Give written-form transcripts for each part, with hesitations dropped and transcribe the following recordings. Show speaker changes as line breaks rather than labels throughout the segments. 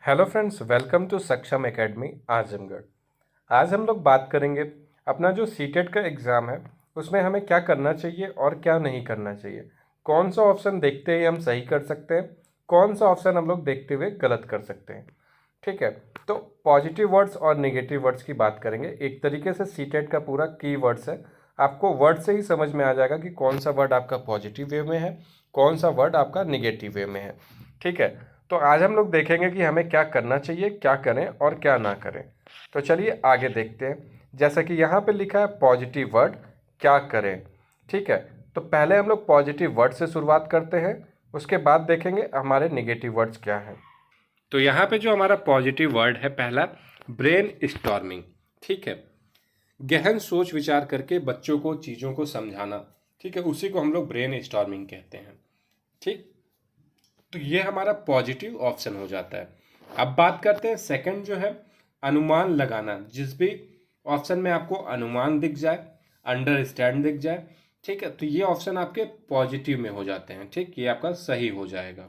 Hello friends, welcome to सक्षम academy Azamgarh. आज हम लोग बात करेंगे अपना जो सीटेट का एग्ज़ाम है उसमें हमें क्या करना चाहिए और क्या नहीं करना चाहिए। कौन सा ऑप्शन देखते हुए हम सही कर सकते हैं, कौन सा ऑप्शन हम लोग देखते हुए गलत कर सकते हैं। ठीक है, तो पॉजिटिव वर्ड्स और नेगेटिव वर्ड्स की बात करेंगे। एक तरीके से सीटेट का पूरा की वर्ड्स है, आपको वर्ड से ही समझ में आ जाएगा कि कौन सा वर्ड आपका पॉजिटिव वे में है, कौन सा वर्ड आपका निगेटिव वे में है। ठीक है, तो आज हम लोग देखेंगे कि हमें क्या करना चाहिए, क्या करें और क्या ना करें। तो चलिए आगे देखते हैं। जैसा कि यहाँ पे लिखा है पॉजिटिव वर्ड क्या करें। ठीक है, तो पहले हम लोग पॉजिटिव वर्ड से शुरुआत करते हैं, उसके बाद देखेंगे हमारे नेगेटिव वर्ड्स क्या हैं। तो यहाँ पे जो हमारा पॉजिटिव वर्ड है पहला, ब्रेन स्टॉर्मिंग। ठीक है, गहन सोच विचार करके बच्चों को चीज़ों को समझाना। ठीक है, उसी को हम लोग ब्रेन स्टॉर्मिंग कहते हैं। ठीक, तो ये हमारा पॉजिटिव ऑप्शन हो जाता है। अब बात करते हैं सेकंड जो है, अनुमान लगाना। जिस भी ऑप्शन में आपको अनुमान दिख जाए, अंडरस्टैंड दिख जाए, ठीक है, तो ये ऑप्शन आपके पॉजिटिव में हो जाते हैं। ठीक, ये आपका सही हो जाएगा।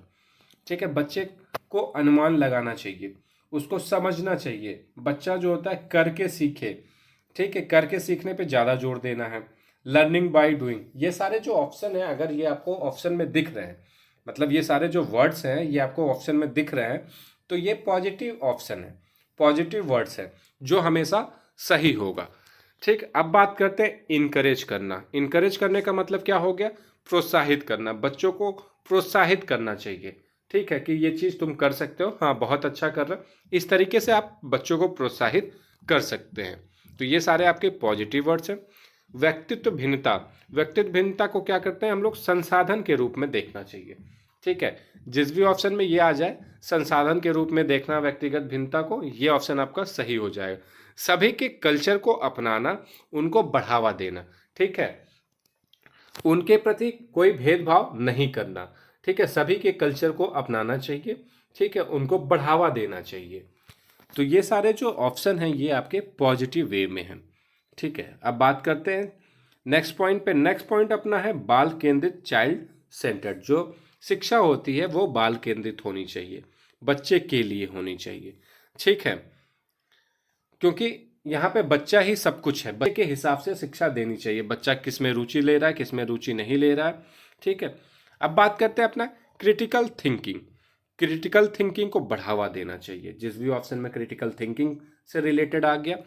ठीक है, बच्चे को अनुमान लगाना चाहिए, उसको समझना चाहिए। बच्चा जो होता है करके सीखे। ठीक है, करके सीखने पे ज़्यादा जोर देना है। लर्निंग बाय डूइंग, ये सारे जो ऑप्शन है, अगर ये आपको ऑप्शन में दिख रहे हैं, मतलब ये सारे जो वर्ड्स हैं ये आपको ऑप्शन में दिख रहे हैं, तो ये पॉजिटिव ऑप्शन है, पॉजिटिव वर्ड्स है जो हमेशा सही होगा। ठीक, अब बात करते हैं इनकरेज करना। इनकरेज करने का मतलब क्या हो गया? प्रोत्साहित करना। बच्चों को प्रोत्साहित करना चाहिए। ठीक है, कि ये चीज़ तुम कर सकते हो, हाँ बहुत अच्छा कर रहे हो, इस तरीके से आप बच्चों को प्रोत्साहित कर सकते हैं। तो ये सारे आपके पॉजिटिव वर्ड्स हैं। व्यक्तित्व भिन्नता, व्यक्तित्व भिन्नता को क्या करते हैं हम लोग? संसाधन के रूप में देखना चाहिए। ठीक है, जिस भी ऑप्शन में ये आ जाए, संसाधन के रूप में देखना व्यक्तिगत भिन्नता को, ये ऑप्शन आपका सही हो जाएगा। सभी के कल्चर को अपनाना, उनको बढ़ावा देना। ठीक है, उनके प्रति कोई भेदभाव नहीं करना। ठीक है, सभी के कल्चर को अपनाना चाहिए। ठीक है, उनको बढ़ावा देना चाहिए। तो ये सारे जो ऑप्शन हैं ये आपके पॉजिटिव वे में हैं। ठीक है, अब बात करते हैं नेक्स्ट पॉइंट पे। नेक्स्ट पॉइंट अपना है बाल केंद्रित, चाइल्ड सेंटर्ड। जो शिक्षा होती है वो बाल केंद्रित होनी चाहिए, बच्चे के लिए होनी चाहिए। ठीक है, क्योंकि यहाँ पे बच्चा ही सब कुछ है, बच्चे के हिसाब से शिक्षा देनी चाहिए। बच्चा किस में रुचि ले रहा है, किस में रुचि नहीं ले रहा है। ठीक है, अब बात करते हैं अपना क्रिटिकल थिंकिंग। क्रिटिकल थिंकिंग को बढ़ावा देना चाहिए। जिस भी ऑप्शन में क्रिटिकल थिंकिंग से रिलेटेड आ गया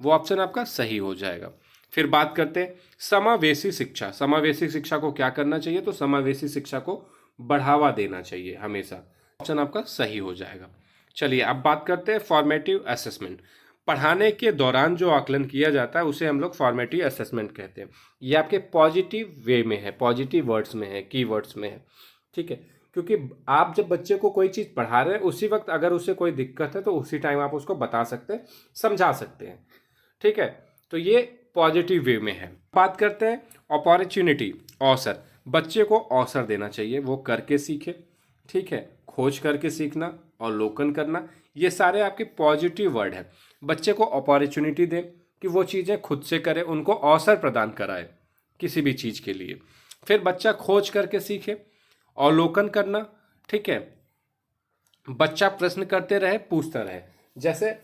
वो ऑप्शन आपका सही हो जाएगा। फिर बात करते हैं समावेशी शिक्षा। समावेशी शिक्षा को क्या करना चाहिए? तो समावेशी शिक्षा को बढ़ावा देना चाहिए हमेशा। ऑप्शन आपका सही हो जाएगा। चलिए अब बात करते हैं फॉर्मेटिव असेसमेंट। पढ़ाने के दौरान जो आकलन किया जाता है उसे हम लोग फॉर्मेटिव असेसमेंट कहते हैं। ये आपके पॉजिटिव वे में है, पॉजिटिव वर्ड्स में है, की वर्ड्स में है। ठीक है, क्योंकि आप जब बच्चे को कोई चीज़ पढ़ा रहे हैं उसी वक्त अगर उसे कोई दिक्कत है तो उसी टाइम आप उसको बता सकते हैं, समझा सकते हैं। ठीक है, तो ये पॉजिटिव वे में है। बात करते हैं अपॉर्चुनिटी, अवसर। बच्चे को अवसर देना चाहिए, वो करके सीखे। ठीक है, खोज करके सीखना, अवलोकन करना, ये सारे आपके पॉजिटिव वर्ड हैं। बच्चे को अपॉर्चुनिटी दें कि वो चीज़ें खुद से करे, उनको अवसर प्रदान कराए किसी भी चीज़ के लिए। फिर बच्चा खोज करके सीखे, अवलोकन करना। ठीक है, बच्चा प्रश्न करते रहे, पूछता रहे। जैसे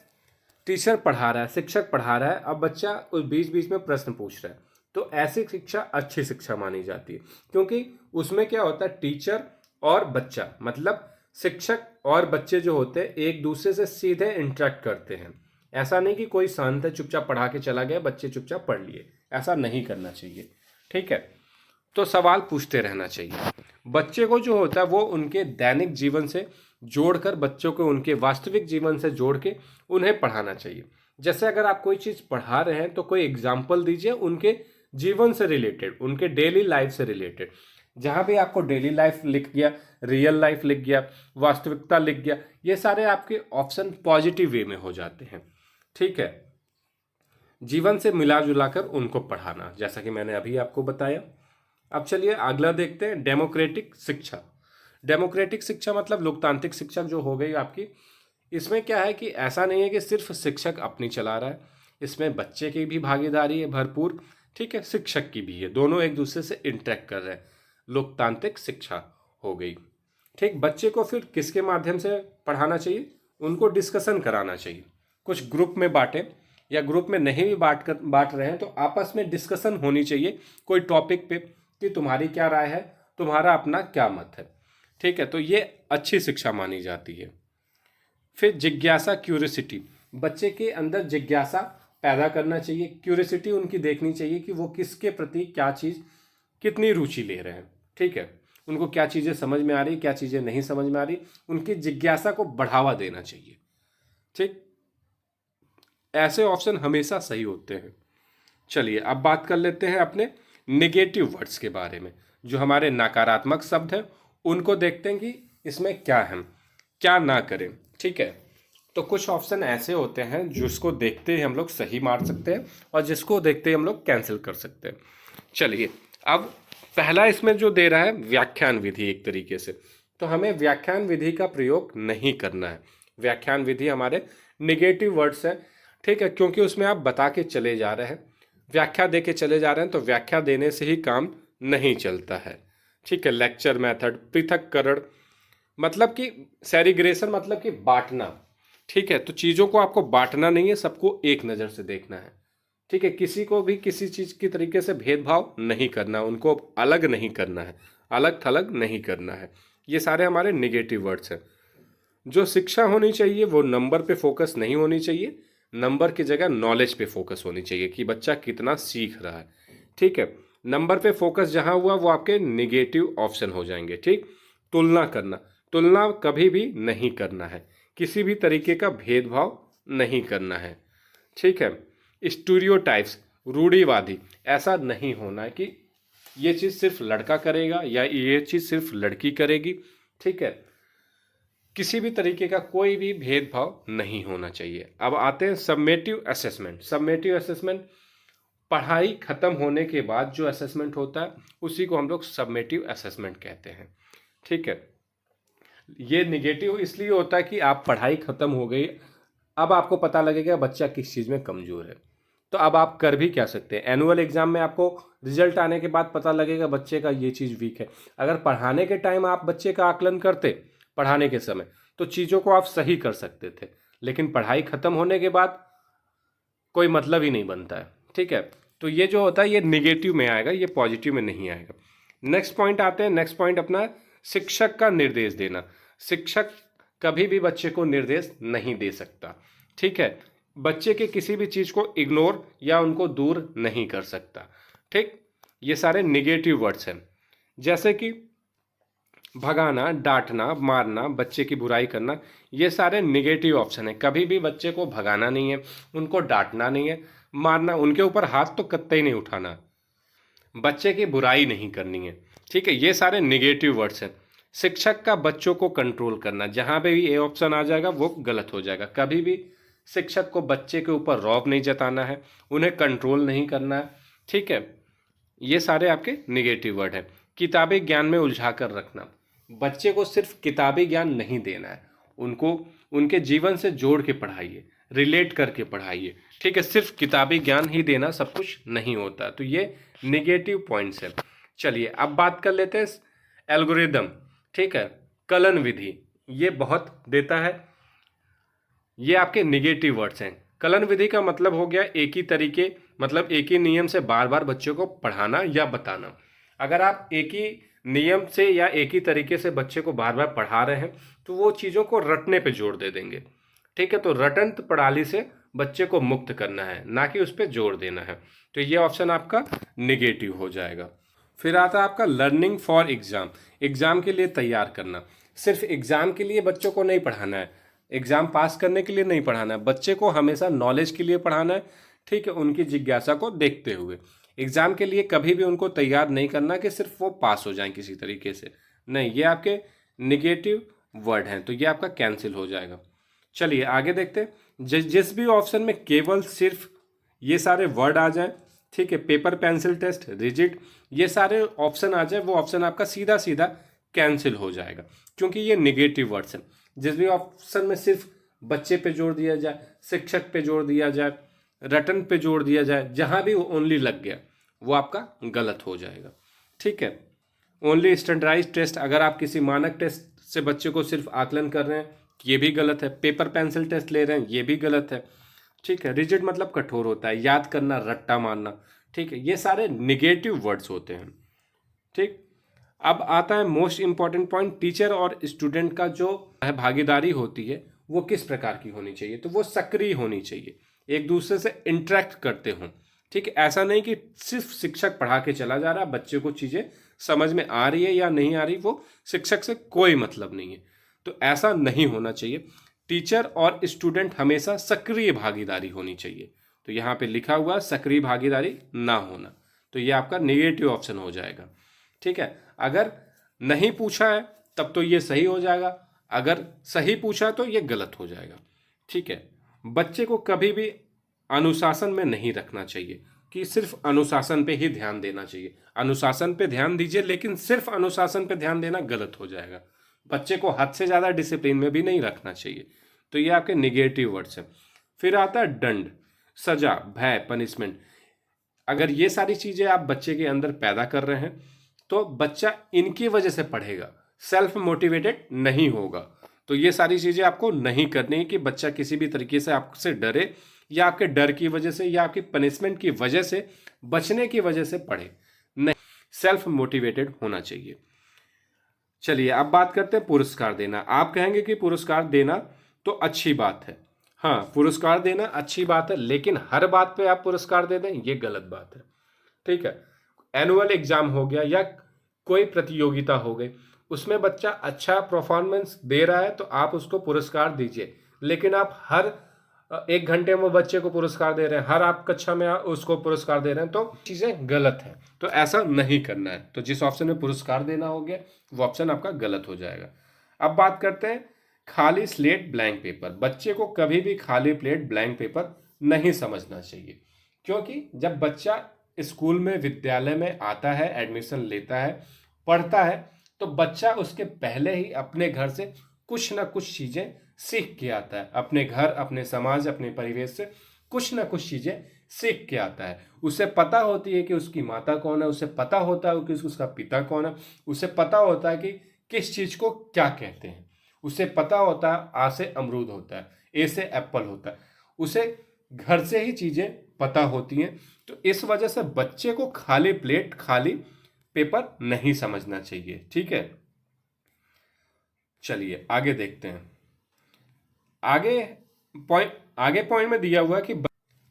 टीचर पढ़ा रहा है, शिक्षक पढ़ा रहा है, अब बच्चा उस बीच बीच में प्रश्न पूछ रहा है, तो ऐसी शिक्षा अच्छी शिक्षा मानी जाती है। क्योंकि उसमें क्या होता है, टीचर और बच्चा, मतलब शिक्षक और बच्चे जो होते हैं एक दूसरे से सीधे इंटरेक्ट करते हैं। ऐसा नहीं कि कोई शांत है चुपचाप पढ़ा के चला गया, बच्चे चुपचाप पढ़ लिए, ऐसा नहीं करना चाहिए। ठीक है, तो सवाल पूछते रहना चाहिए। बच्चे को जो होता है वो उनके दैनिक जीवन से जोड़कर, बच्चों को उनके वास्तविक जीवन से जोड़ के उन्हें पढ़ाना चाहिए। जैसे अगर आप कोई चीज़ पढ़ा रहे हैं तो कोई एग्जाम्पल दीजिए उनके जीवन से रिलेटेड, उनके डेली लाइफ से रिलेटेड। जहाँ भी आपको डेली लाइफ लिख गया, रियल लाइफ लिख गया, वास्तविकता लिख गया, ये सारे आपके ऑप्शन पॉजिटिव वे में हो जाते हैं। ठीक है, जीवन से मिला जुला कर उनको पढ़ाना, जैसा कि मैंने अभी आपको बताया। अब चलिए अगला देखते हैं, डेमोक्रेटिक शिक्षा। डेमोक्रेटिक शिक्षा मतलब लोकतांत्रिक शिक्षा जो हो गई आपकी। इसमें क्या है कि ऐसा नहीं है कि सिर्फ शिक्षक अपनी चला रहा है, इसमें बच्चे की भी भागीदारी है भरपूर। ठीक है, शिक्षक की भी है, दोनों एक दूसरे से इंटरेक्ट कर रहे हैं। लोकतांत्रिक शिक्षा हो गई। ठीक, बच्चे को फिर किसके माध्यम से पढ़ाना चाहिए? उनको डिस्कशन कराना चाहिए। कुछ ग्रुप में बांटें, या ग्रुप में नहीं भी बांट रहे हैं तो आपस में डिस्कशन होनी चाहिए कोई टॉपिक पे कि तुम्हारी क्या राय है, तुम्हारा अपना क्या मत है। ठीक है, तो ये अच्छी शिक्षा मानी जाती है। फिर जिज्ञासा, क्यूरियोसिटी, बच्चे के अंदर जिज्ञासा पैदा करना चाहिए, क्यूरियोसिटी उनकी देखनी चाहिए कि वो किसके प्रति क्या चीज़, कितनी रुचि ले रहे हैं। ठीक है, उनको क्या चीज़ें समझ में आ रही, क्या चीज़ें नहीं समझ में आ रही, उनकी जिज्ञासा को बढ़ावा देना चाहिए। ठीक, ऐसे ऑप्शन हमेशा सही होते हैं। चलिए अब बात कर लेते हैं अपने नेगेटिव वर्ड्स के बारे में। जो हमारे नकारात्मक शब्द हैं उनको देखते हैं कि इसमें क्या है, क्या ना करें। ठीक है, तो कुछ ऑप्शन ऐसे होते हैं जिसको देखते ही हम लोग सही मार सकते हैं और जिसको देखते ही हम लोग कैंसिल कर सकते हैं। चलिए अब पहला इसमें जो दे रहा है व्याख्यान विधि, एक तरीके से तो हमें व्याख्यान विधि का प्रयोग नहीं करना है। व्याख्यान विधि हमारे निगेटिव वर्ड्स है। ठीक है, क्योंकि उसमें आप बता के चले जा रहे हैं, व्याख्या दे के चले जा रहे हैं, तो व्याख्या देने से ही काम नहीं चलता है। ठीक है, लेक्चर मेथड, पृथक्करण मतलब कि सेरिग्रेशन मतलब कि बांटना। ठीक है, तो चीज़ों को आपको बांटना नहीं है, सबको एक नज़र से देखना है। ठीक है, किसी को भी किसी चीज़ की तरीके से भेदभाव नहीं करना, उनको अलग नहीं करना है, अलग थलग नहीं करना है। ये सारे हमारे निगेटिव वर्ड्स हैं। जो शिक्षा होनी चाहिए वो नंबर पे फोकस नहीं होनी चाहिए, नंबर की जगह नॉलेज पे फोकस होनी चाहिए कि बच्चा कितना सीख रहा है। ठीक है, नंबर पे फोकस जहाँ हुआ वो आपके निगेटिव ऑप्शन हो जाएंगे। ठीक, तुलना करना, तुलना कभी भी नहीं करना है, किसी भी तरीके का भेदभाव नहीं करना है। ठीक है, स्टीरियोटाइप्स, रूढ़िवादी, ऐसा नहीं होना है कि ये चीज़ सिर्फ लड़का करेगा या ये चीज़ सिर्फ लड़की करेगी। ठीक है, किसी भी तरीके का कोई भी भेदभाव नहीं होना चाहिए। अब आते हैं सबमेटिव असेसमेंट। सबमेटिव असेसमेंट पढ़ाई खत्म होने के बाद जो असेसमेंट होता है उसी को हम लोग सबमेटिव असेसमेंट कहते हैं। ठीक है, ये निगेटिव इसलिए होता है कि आप पढ़ाई खत्म हो गई, अब आपको पता लगेगा बच्चा किस चीज़ में कमज़ोर है, तो अब आप कर भी क्या सकते हैं। एनुअल एग्जाम में आपको रिजल्ट आने के बाद पता लगेगा बच्चे का ये चीज़ वीक है। अगर पढ़ाने के टाइम आप बच्चे का आकलन करते पढ़ाने के समय तो चीज़ों को आप सही कर सकते थे, लेकिन पढ़ाई खत्म होने के बाद कोई मतलब ही नहीं बनता है। ठीक है, तो ये जो होता है ये निगेटिव में आएगा, ये पॉजिटिव में नहीं आएगा। नेक्स्ट पॉइंट आते हैं। नेक्स्ट पॉइंट अपना शिक्षक का निर्देश देना। शिक्षक कभी भी बच्चे को निर्देश नहीं दे सकता। ठीक है, बच्चे के किसी भी चीज़ को इग्नोर या उनको दूर नहीं कर सकता। ठीक, ये सारे निगेटिव वर्ड्स हैं, जैसे कि भगाना, डांटना, मारना, बच्चे की बुराई करना, ये सारे निगेटिव ऑप्शन है। कभी भी बच्चे को भगाना नहीं है, उनको डांटना नहीं है, मारना, उनके ऊपर हाथ तो कतई नहीं उठाना, बच्चे की बुराई नहीं करनी है। ठीक है, ये सारे निगेटिव वर्ड्स हैं। शिक्षक का बच्चों को कंट्रोल करना, जहाँ पे भी ए ऑप्शन आ जाएगा वो गलत हो जाएगा। कभी भी शिक्षक को बच्चे के ऊपर रौब नहीं जताना है, उन्हें कंट्रोल नहीं करना है। ठीक है, ये सारे आपके निगेटिव वर्ड हैं। किताबी ज्ञान में उलझा कर रखना, बच्चे को सिर्फ किताबी ज्ञान नहीं देना है, उनको उनके जीवन से जोड़ के पढ़ाइए, रिलेट करके पढ़ाइए। ठीक है, सिर्फ किताबी ज्ञान ही देना सब कुछ नहीं होता। तो ये निगेटिव पॉइंट्स है। चलिए अब बात कर लेते हैं एल्गोरिदम। ठीक है, कलन विधि, ये बहुत देता है, ये आपके निगेटिव वर्ड्स हैं। कलन विधि का मतलब हो गया एक ही तरीके, मतलब एक ही नियम से बार बार बच्चों को पढ़ाना या बताना। अगर आप एक ही नियम से या एक ही तरीके से बच्चे को बार बार पढ़ा रहे हैं तो वो चीज़ों को रटने पे जोर दे देंगे। ठीक है, तो रटंत प्रणाली से बच्चे को मुक्त करना है, ना कि उस पर जोर देना है। तो ये ऑप्शन आपका निगेटिव हो जाएगा। फिर आता है आपका लर्निंग फॉर एग्ज़ाम। एग्ज़ाम के लिए तैयार करना, सिर्फ एग्ज़ाम के लिए बच्चों को नहीं पढ़ाना है, एग्ज़ाम पास करने के लिए नहीं पढ़ाना है, बच्चे को हमेशा नॉलेज के लिए पढ़ाना है। ठीक है, उनकी जिज्ञासा को देखते हुए एग्ज़ाम के लिए कभी भी उनको तैयार नहीं करना कि सिर्फ वो पास हो जाएं किसी तरीके से, नहीं, ये आपके निगेटिव वर्ड हैं, तो ये आपका कैंसिल हो जाएगा। चलिए आगे देखते हैं। जिस भी ऑप्शन में केवल सिर्फ ये सारे वर्ड आ जाएं, ठीक है, पेपर पेंसिल टेस्ट, रिजिड, ये सारे ऑप्शन आ जाए, वो ऑप्शन आपका सीधा सीधा कैंसिल हो जाएगा, क्योंकि ये निगेटिव वर्ड्स हैं। जिस भी ऑप्शन में सिर्फ बच्चे पे जोर दिया जाए, शिक्षक पे जोर दिया जाए, रटन पे जोर दिया जाए, जहाँ भी ओनली लग गया वो आपका गलत हो जाएगा। ठीक है, ओनली स्टैंडर्डाइज टेस्ट, अगर आप किसी मानक टेस्ट से बच्चे को सिर्फ आकलन कर रहे हैं ये भी गलत है। पेपर पेंसिल टेस्ट ले रहे हैं, ये भी गलत है। ठीक है। रिजिड मतलब कठोर होता है, याद करना, रट्टा मारना। ठीक है, ये सारे निगेटिव वर्ड्स होते हैं। ठीक। अब आता है मोस्ट इंपॉर्टेंट पॉइंट, टीचर और स्टूडेंट का जो है भागीदारी होती है वो किस प्रकार की होनी चाहिए। तो वो सक्रिय होनी चाहिए, एक दूसरे से इंटरेक्ट करते हों। ठीक है, ऐसा नहीं कि सिर्फ शिक्षक पढ़ा के चला जा रहा, बच्चे को चीज़ें समझ में आ रही है या नहीं आ रही वो शिक्षक से कोई मतलब नहीं है। तो ऐसा नहीं होना चाहिए। टीचर और स्टूडेंट हमेशा सक्रिय भागीदारी होनी चाहिए। तो यहाँ पे लिखा हुआ सक्रिय भागीदारी ना होना, तो ये आपका नेगेटिव ऑप्शन हो जाएगा। ठीक है, अगर नहीं पूछा है तब तो ये सही हो जाएगा, अगर सही पूछा तो ये गलत हो जाएगा। ठीक है, बच्चे को कभी भी अनुशासन में नहीं रखना चाहिए कि सिर्फ अनुशासन पे ही ध्यान देना चाहिए। अनुशासन पे ध्यान दीजिए, लेकिन सिर्फ अनुशासन पे ध्यान देना गलत हो जाएगा। बच्चे को हद से ज़्यादा डिसिप्लिन में भी नहीं रखना चाहिए। तो ये आपके निगेटिव वर्ड्स हैं। फिर आता है दंड, सजा, भय, पनिशमेंट। अगर ये सारी चीज़ें आप बच्चे के अंदर पैदा कर रहे हैं तो बच्चा इनकी वजह से पढ़ेगा, सेल्फ मोटिवेटेड नहीं होगा। तो ये सारी चीज़ें आपको नहीं करनी है कि बच्चा किसी भी तरीके से आपसे डरे या आपके डर की वजह से या आपकी पनिशमेंट की वजह से, बचने की वजह से पढ़े। नहीं, सेल्फ मोटिवेटेड होना चाहिए। चलिए अब बात करते हैं पुरस्कार देना। आप कहेंगे कि पुरस्कार देना तो अच्छी बात है। हाँ, पुरस्कार देना अच्छी बात है, लेकिन हर बात पे आप पुरस्कार दे दें ये गलत बात है। ठीक है, एनुअल एग्जाम हो गया या कोई प्रतियोगिता हो गई, उसमें बच्चा अच्छा परफॉर्मेंस दे रहा है तो आप उसको पुरस्कार दीजिए। लेकिन आप हर 1 घंटे में बच्चे को पुरस्कार दे रहे हैं, हर आप कक्षा में उसको पुरस्कार दे रहे हैं, तो चीज़ें गलत है। तो ऐसा नहीं करना है। तो जिस ऑप्शन में पुरस्कार देना हो गया वो ऑप्शन आपका गलत हो जाएगा। अब बात करते हैं खाली स्लेट ब्लैंक पेपर। बच्चे को कभी भी खाली प्लेट ब्लैंक पेपर नहीं समझना चाहिए, क्योंकि जब बच्चा स्कूल में, विद्यालय में आता है, एडमिशन लेता है, पढ़ता है, तो बच्चा उसके पहले ही अपने घर से कुछ ना कुछ चीज़ें सीख के आता है। अपने घर, अपने समाज, अपने परिवेश से कुछ ना कुछ चीज़ें सीख के आता है। उसे पता होती है कि उसकी माता कौन है, उसे पता होता है कि उसका पिता कौन है, उसे पता होता है कि किस चीज़ को क्या कहते हैं, उसे पता होता है आ से अमरूद होता है, ए से एप्पल होता है। उसे घर से ही चीज़ें पता होती हैं। तो इस वजह से बच्चे को खाली प्लेट, खाली पेपर नहीं समझना चाहिए। ठीक है, चलिए आगे देखते हैं। आगे पॉइंट में दिया हुआ है कि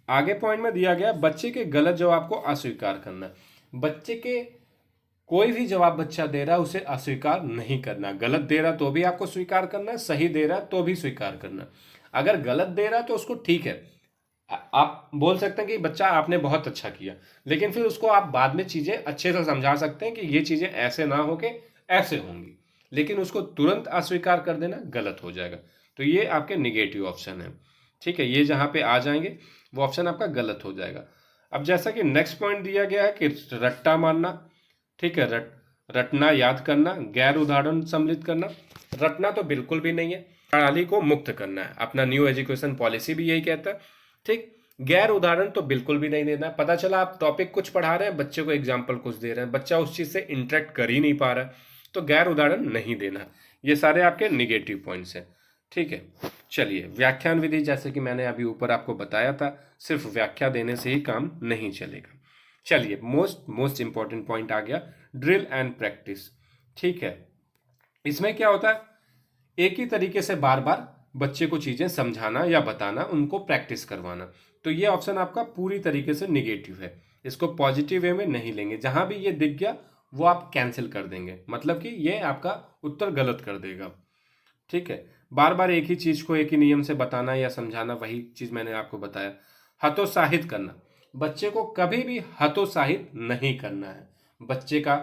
आगे पॉइंट में दिया गया बच्चे के गलत जवाब को अस्वीकार करना। बच्चे के कोई भी जवाब बच्चा दे रहा है उसे अस्वीकार नहीं करना। गलत दे रहा तो भी आपको स्वीकार करना है, सही दे रहा तो भी स्वीकार करना। अगर गलत दे रहा तो उसको ठीक है, आप बोल सकते हैं कि बच्चा आपने बहुत अच्छा किया, लेकिन फिर उसको आप बाद में चीज़ें अच्छे से समझा सकते हैं कि ये चीज़ें ऐसे ना हो के ऐसे होंगी। लेकिन उसको तुरंत अस्वीकार कर देना गलत हो जाएगा। तो ये आपके निगेटिव ऑप्शन है। ठीक है, ये जहाँ पे आ जाएंगे वो ऑप्शन आपका गलत हो जाएगा। अब जैसा कि नेक्स्ट पॉइंट दिया गया है कि रट्टा मारना। ठीक है, रटना, याद करना, गैर उदाहरण सम्मिलित करना। रटना तो बिल्कुल भी नहीं है, प्रणाली को मुक्त करना है। अपना न्यू एजुकेशन पॉलिसी भी यही कहता है। ठीक, गैर उदाहरण तो बिल्कुल भी नहीं देना है। पता चला आप टॉपिक कुछ पढ़ा रहे हैं, बच्चे को एग्जाम्पल कुछ दे रहे हैं, बच्चा उस चीज़ से इंटरेक्ट कर ही नहीं पा रहा है, तो गैर उदाहरण नहीं देना। ये सारे आपके निगेटिव पॉइंट्स हैं। ठीक है, चलिए व्याख्यान विधि, जैसे कि मैंने अभी ऊपर आपको बताया था, सिर्फ व्याख्या देने से ही काम नहीं चलेगा। चलिए मोस्ट इंपॉर्टेंट पॉइंट आ गया, ड्रिल एंड प्रैक्टिस। ठीक है, इसमें क्या होता है, एक ही तरीके से बार बार बच्चे को चीज़ें समझाना या बताना, उनको प्रैक्टिस करवाना। तो ये ऑप्शन आपका पूरी तरीके से निगेटिव है, इसको पॉजिटिव वे में नहीं लेंगे। जहां भी ये दिख गया वो आप कैंसिल कर देंगे, मतलब कि ये आपका उत्तर गलत कर देगा। ठीक है, बार बार एक ही चीज़ को एक ही नियम से बताना या समझाना, वही चीज़ मैंने आपको बताया। हतोत्साहित करना, बच्चे को कभी भी हतोत्साहित नहीं करना है। बच्चे का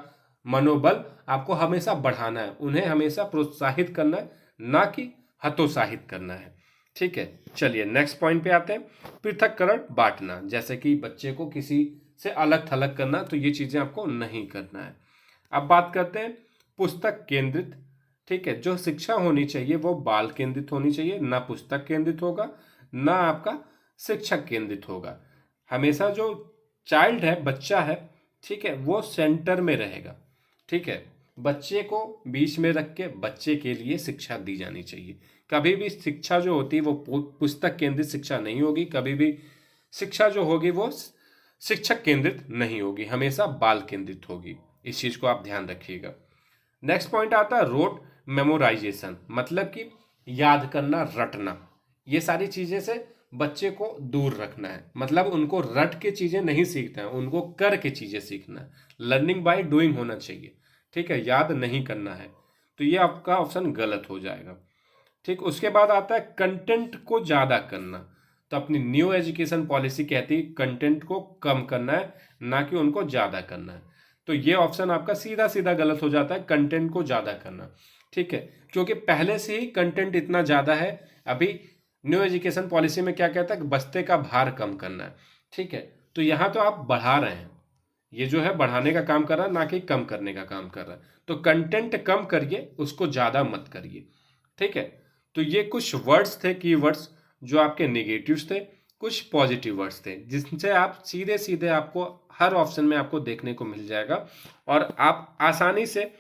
मनोबल आपको हमेशा बढ़ाना है, उन्हें हमेशा प्रोत्साहित करना है, ना कि हतोत्साहित करना है। ठीक है, चलिए नेक्स्ट पॉइंट पे आते हैं, पृथक्करण, बांटना। जैसे कि बच्चे को किसी से अलग थलग करना, तो ये चीज़ें आपको नहीं करना है। अब बात करते हैं पुस्तक केंद्रित। ठीक है, जो शिक्षा होनी चाहिए वो बाल केंद्रित होनी चाहिए, ना पुस्तक केंद्रित होगा, ना आपका शिक्षक केंद्रित होगा। हमेशा जो चाइल्ड है, बच्चा है, ठीक है, वो सेंटर में रहेगा। ठीक है,
बच्चे को बीच में रख के बच्चे के लिए शिक्षा दी जानी चाहिए। कभी भी शिक्षा जो होती है वो पुस्तक केंद्रित शिक्षा नहीं होगी, कभी भी शिक्षा जो होगी वो शिक्षक केंद्रित नहीं होगी, हमेशा बाल केंद्रित होगी। इस चीज को आप ध्यान रखिएगा। नेक्स्ट पॉइंट आता है रोट मेमोराइजेशन, मतलब कि याद करना, रटना। ये सारी चीजें से बच्चे को दूर रखना है, मतलब उनको रट के चीजें नहीं सीखना है, उनको कर के चीजें सीखना है। लर्निंग बाय डूइंग होना चाहिए, ठीक है, याद नहीं करना है। तो ये आपका ऑप्शन गलत हो जाएगा। ठीक, उसके बाद आता है कंटेंट को ज्यादा करना। तो अपनी न्यू एजुकेशन पॉलिसी कहती है कंटेंट को कम करना है, ना कि उनको ज्यादा करना है। तो ये ऑप्शन आपका सीधा सीधा गलत हो जाता है, कंटेंट को ज्यादा करना। ठीक है, क्योंकि पहले से ही कंटेंट इतना ज्यादा है। अभी न्यू एजुकेशन पॉलिसी में क्या कहता है कि बस्ते का भार कम करना है। ठीक है, तो यहाँ तो आप बढ़ा रहे हैं, ये जो है बढ़ाने का काम कर रहा है, ना कि कम करने का काम कर रहा है। तो कंटेंट कम करिए, उसको ज्यादा मत करिए। ठीक है, तो ये कुछ वर्ड्स थे, की वर्ड्स, जो आपके नेगेटिव्स थे, कुछ पॉजिटिव वर्ड्स थे, जिनसे आप सीधे सीधे आपको हर ऑप्शन में आपको देखने को मिल जाएगा और आप आसानी से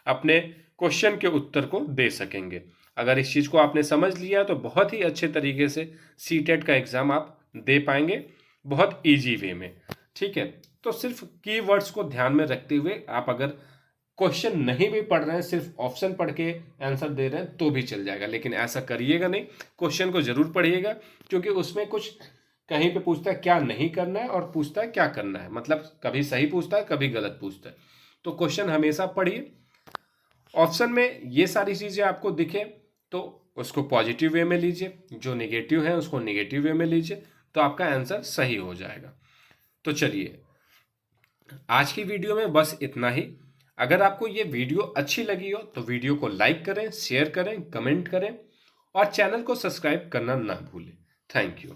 अपने क्वेश्चन के उत्तर को दे सकेंगे। अगर इस चीज़ को आपने समझ लिया तो बहुत ही अच्छे तरीके से सीटेट का एग्ज़ाम आप दे पाएंगे, बहुत इजी वे में। ठीक है, तो सिर्फ कीवर्ड्स को ध्यान में रखते हुए आप अगर क्वेश्चन नहीं भी पढ़ रहे हैं, सिर्फ ऑप्शन पढ़ के आंसर दे रहे हैं तो भी चल जाएगा, लेकिन ऐसा करिएगा नहीं। क्वेश्चन को जरूर पढ़िएगा, क्योंकि उसमें कुछ कहीं पे पूछता है क्या नहीं करना है और पूछता है क्या करना है, मतलब कभी सही पूछता है कभी गलत पूछता है। तो क्वेश्चन हमेशा पढ़िए। ऑप्शन में ये सारी चीजें आपको दिखे तो उसको पॉजिटिव वे में लीजिए, जो नेगेटिव है उसको नेगेटिव वे में लीजिए, तो आपका आंसर सही हो जाएगा। तो चलिए, आज की वीडियो में बस इतना ही। अगर आपको ये वीडियो अच्छी लगी हो तो वीडियो को लाइक करें, शेयर करें, कमेंट करें और चैनल को सब्सक्राइब करना ना भूलें। Thank you.